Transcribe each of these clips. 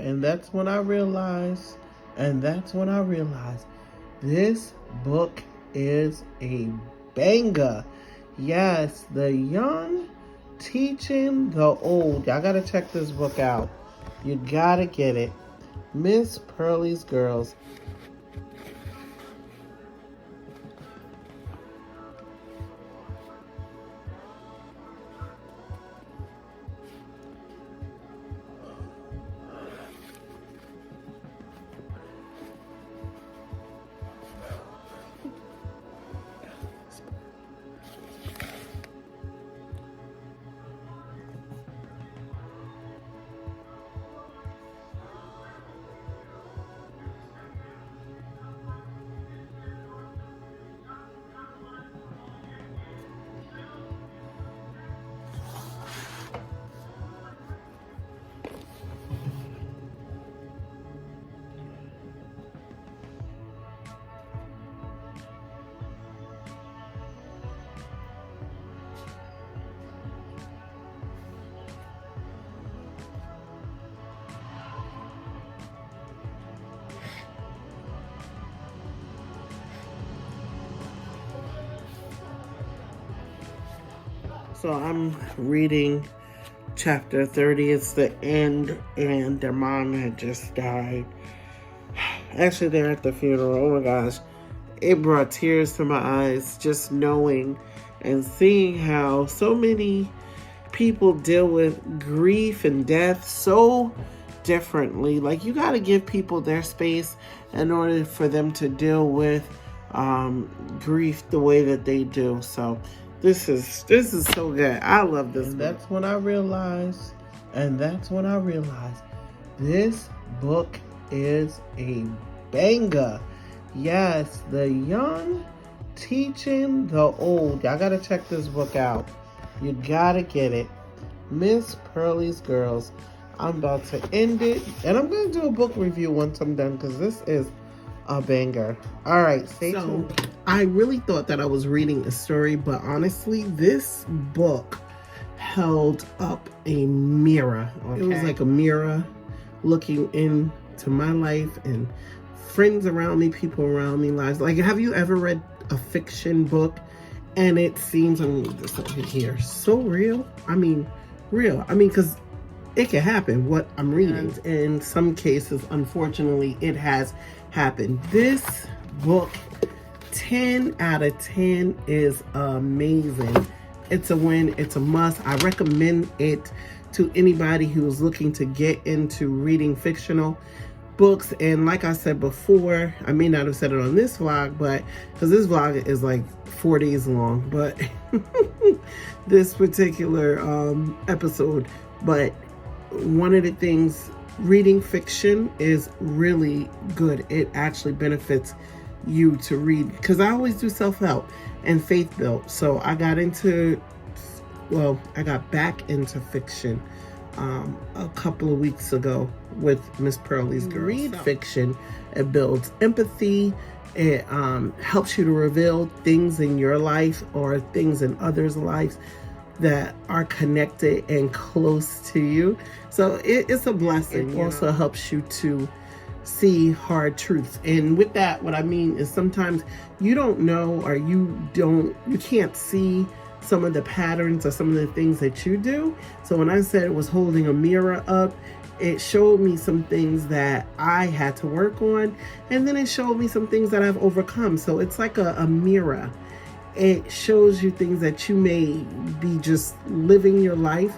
and that's when I realized, this book is a banger. Yes, the young teaching the old. Y'all gotta check this book out. You gotta get it. Miss Pearly's Girls. So I'm reading chapter 30. It's the end, and their mom had just died. Actually, they're at the funeral. Oh my gosh. It brought tears to my eyes just knowing and seeing how so many people deal with grief and death so differently. Like, you got to give people their space in order for them to deal with grief the way that they do. So this is so good. I love this. And that's when I realized, this book is a banger. Yes, the young teaching the old. Y'all gotta check this book out. You gotta get it. Miss Pearly's Girls. I'm about to end it, and I'm gonna do a book review once I'm done, because this is a banger. All right, stay tuned. I really thought that I was reading a story, but honestly, this book held up a mirror. Okay? It was like a mirror looking into my life and friends around me, people around me, lives. Like, have you ever read a fiction book and it seems, I'm gonna leave this over here, so real? I mean, real. I mean, because it can happen, what I'm reading. In some cases, unfortunately, it has happened. This book, 10 out of 10 is amazing. It's a win. It's a must. I recommend it to anybody who's looking to get into reading fictional books. And like I said before, I may not have said it on this vlog, but because this vlog is like 4 days long, but this particular episode, but one of the things, reading fiction is really good. It actually benefits you to read, because I always do self-help and faith-built. So I got back into fiction a couple of weeks ago with Miss Pearly's Girls. Read fiction. It builds empathy. It helps you to reveal things in your life or things in others' lives that are connected and close to you. So it's a blessing. It also helps you to see hard truths. And with that, what I mean is sometimes you don't know, or you can't see some of the patterns or some of the things that you do. So when I said it was holding a mirror up, it showed me some things that I had to work on, and then it showed me some things that I've overcome. So it's like a mirror. It shows you things that you may be just living your life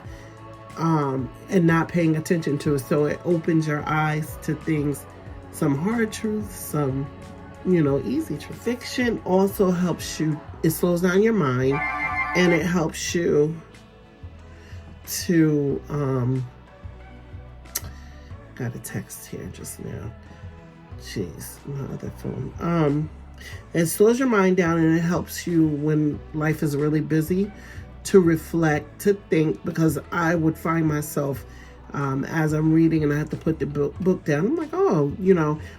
and not paying attention to. So it opens your eyes to things, some hard truths, some, easy truths. Fiction also helps you, it slows down your mind, and it helps you to, got a text here just now. Jeez, my other phone. It slows your mind down, and it helps you when life is really busy to reflect, to think, because I would find myself as I'm reading and I have to put the book down. I'm like, oh,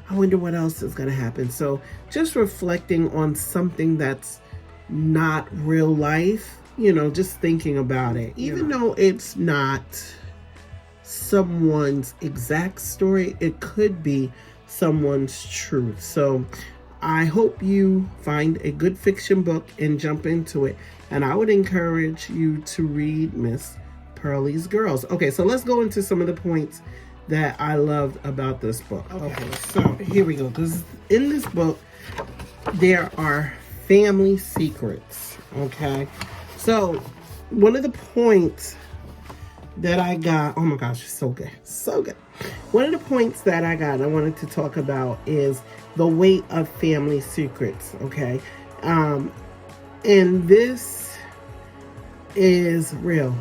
I wonder what else is going to happen. So just reflecting on something that's not real life, just thinking about it, even though it's not someone's exact story. It could be someone's truth. So I hope you find a good fiction book and jump into it. And I would encourage you to read Miss Pearly's Girls. Okay, so let's go into some of the points that I loved about this book. Okay, so here we go. Because in this book, there are family secrets. Okay, so one of the points that I got, oh my gosh, it's so good, so good. One of the points that I wanted to talk about is the weight of family secrets. Okay, and this is real.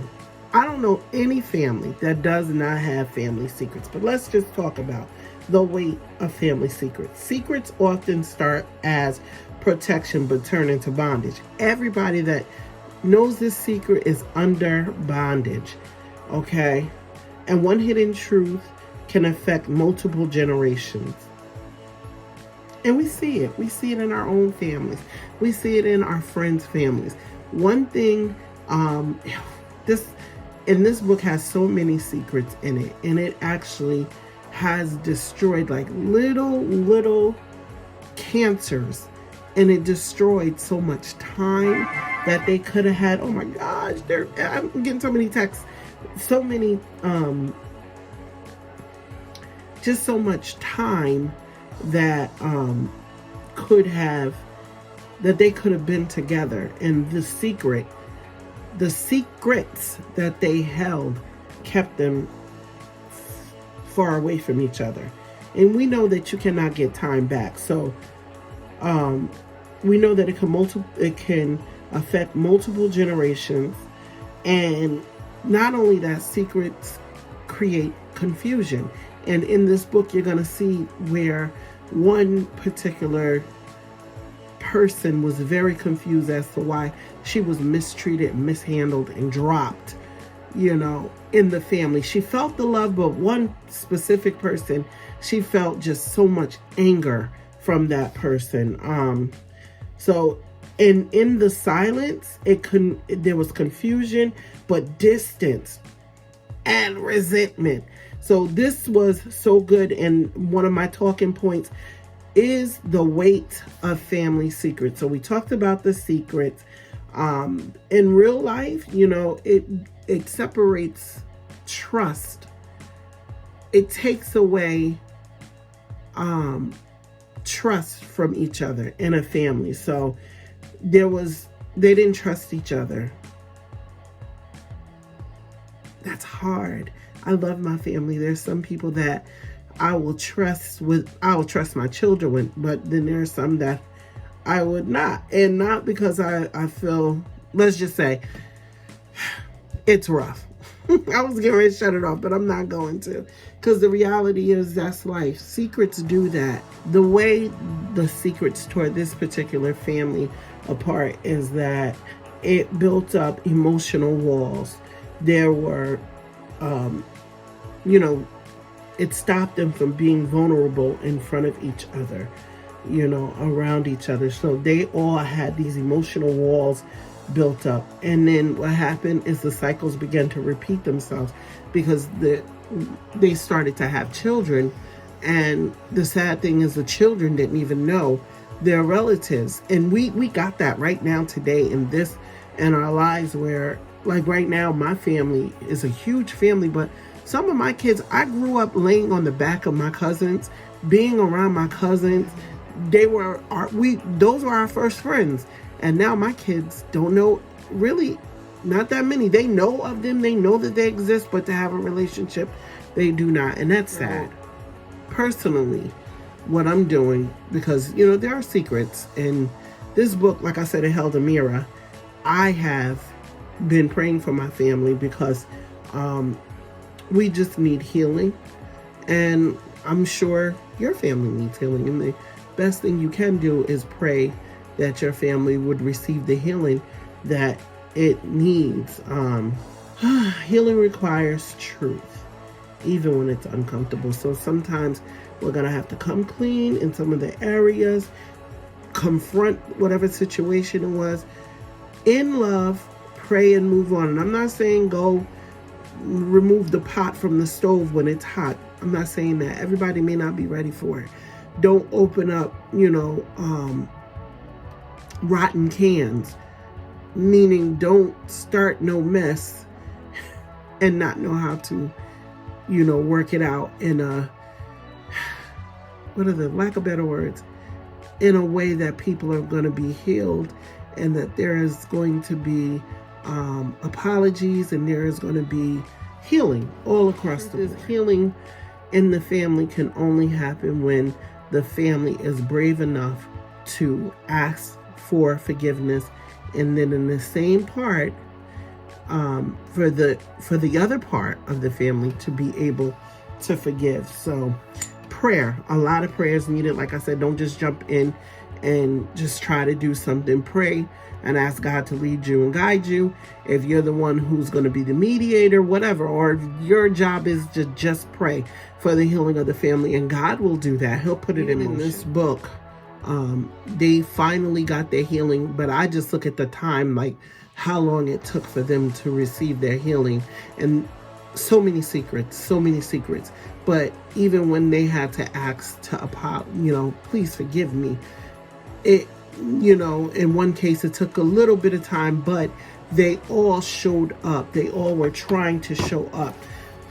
I don't know any family that does not have family secrets, but let's just talk about the weight of family secrets. Secrets often start as protection but turn into bondage. Everybody that knows this secret is under bondage, okay? And one hidden truth can affect multiple generations. And we see it. We see it in our own families. We see it in our friends' families. One thing, this book has so many secrets in it, and it actually has destroyed like little cancers, and it destroyed so much time that they could have had. Oh my gosh, I'm getting so many texts, so many, just so much time that they could have been together, and the secrets that they held kept them far away from each other. And we know that you cannot get time back. So we know that it can affect multiple generations. And not only that, secrets create confusion. And in this book, you're going to see where one particular person was very confused as to why she was mistreated, mishandled, and dropped, in the family. She felt the love, but one specific person, she felt just so much anger from that person. So in the silence, there was confusion, but distance and resentment. So this was so good. And one of my talking points is the weight of family secrets. So we talked about the secrets. In real life, it separates trust. It takes away trust from each other in a family. So they didn't trust each other. That's hard. I love my family. There's some people that I will trust my children with, but then there's some that I would not. And not because I feel, let's just say, it's rough. I was getting ready to shut it off, but I'm not going to. Because the reality is that's life. Secrets do that. The way the secrets toward this particular family apart is that it built up emotional walls. There were, it stopped them from being vulnerable in front of each other, around each other. So they all had these emotional walls built up. And then what happened is the cycles began to repeat themselves because they started to have children. And the sad thing is the children didn't even know their relatives. And we got that right now today in our lives where, like right now, my family is a huge family, but some of my kids, I grew up laying on the back of my cousins, being around my cousins. Those were our first friends. And now my kids don't know, really, not that many. They know of them. They know that they exist, but to have a relationship, they do not. And that's sad. Personally, what I'm doing, because, there are secrets. And this book, like I said, it held a mirror. I have been praying for my family because we just need healing. And I'm sure your family needs healing. And the best thing you can do is pray that your family would receive the healing that it needs. Healing requires truth, even when it's uncomfortable. So sometimes we're going to have to come clean in some of the areas, confront whatever situation it was in love, pray and move on. And I'm not saying go remove the pot from the stove when it's hot. I'm not saying that. Everybody may not be ready for it. Don't open up, rotten cans. Meaning don't start no mess and not know how to, work it out in a, what are the lack of better words, in a way that people are going to be healed, and that there is going to be apologies, and there is going to be healing all across the board. Healing in the family can only happen when the family is brave enough to ask for forgiveness, and then in the same part, for the other part of the family to be able to forgive. So prayer, a lot of prayers needed. Like I said, don't just jump in and just try to do something. Pray and ask God to lead you and guide you. If you're the one who's going to be the mediator, whatever, or your job is to just pray for the healing of the family, and God will do that. He'll put it in this book. They finally got their healing, but I just look at the time, like how long it took for them to receive their healing, and so many secrets. But even when they had to ask to please forgive me, it, in one case it took a little bit of time, but they all showed up. They all were trying to show up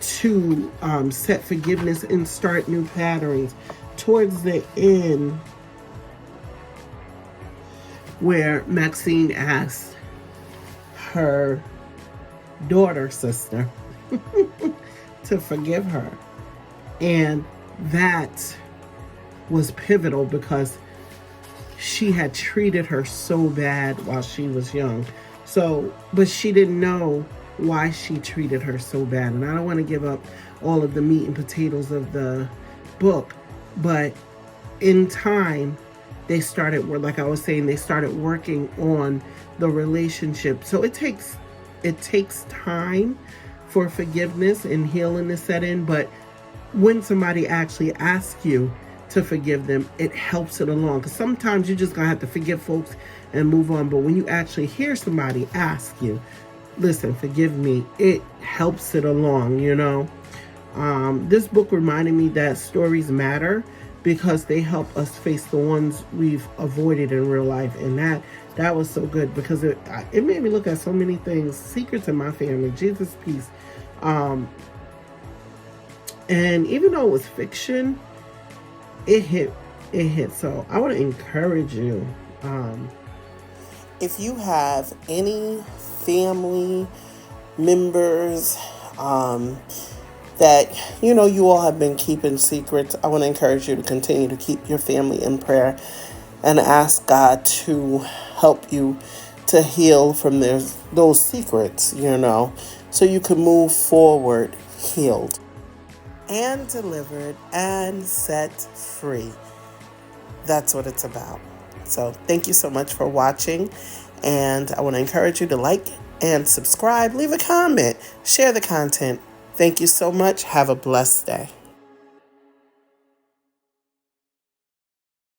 to set forgiveness and start new patterns. Towards the end, where Maxine asked her sister to forgive her, and that was pivotal because she had treated her so bad while she was young. But she didn't know why she treated her so bad. And I don't want to give up all of the meat and potatoes of the book, but in time, they started working on the relationship. So it takes time for forgiveness and healing to set in, but when somebody actually asks you to forgive them, it helps it along. Because sometimes you're just gonna have to forgive folks and move on. But when you actually hear somebody ask you, listen, forgive me, it helps it along, This book reminded me that stories matter because they help us face the ones we've avoided in real life. And that was so good because it made me look at so many things. Secrets in my family, Jesus peace. And even though it was fiction, it hit. So I want to encourage you. If you have any family members that you all have been keeping secrets, I want to encourage you to continue to keep your family in prayer and ask God to help you to heal from those secrets, so you can move forward healed and delivered and set free. That's what it's about. So thank you so much for watching, and I want to encourage you to like and subscribe, leave a comment, share the content. Thank you so much. Have a blessed day.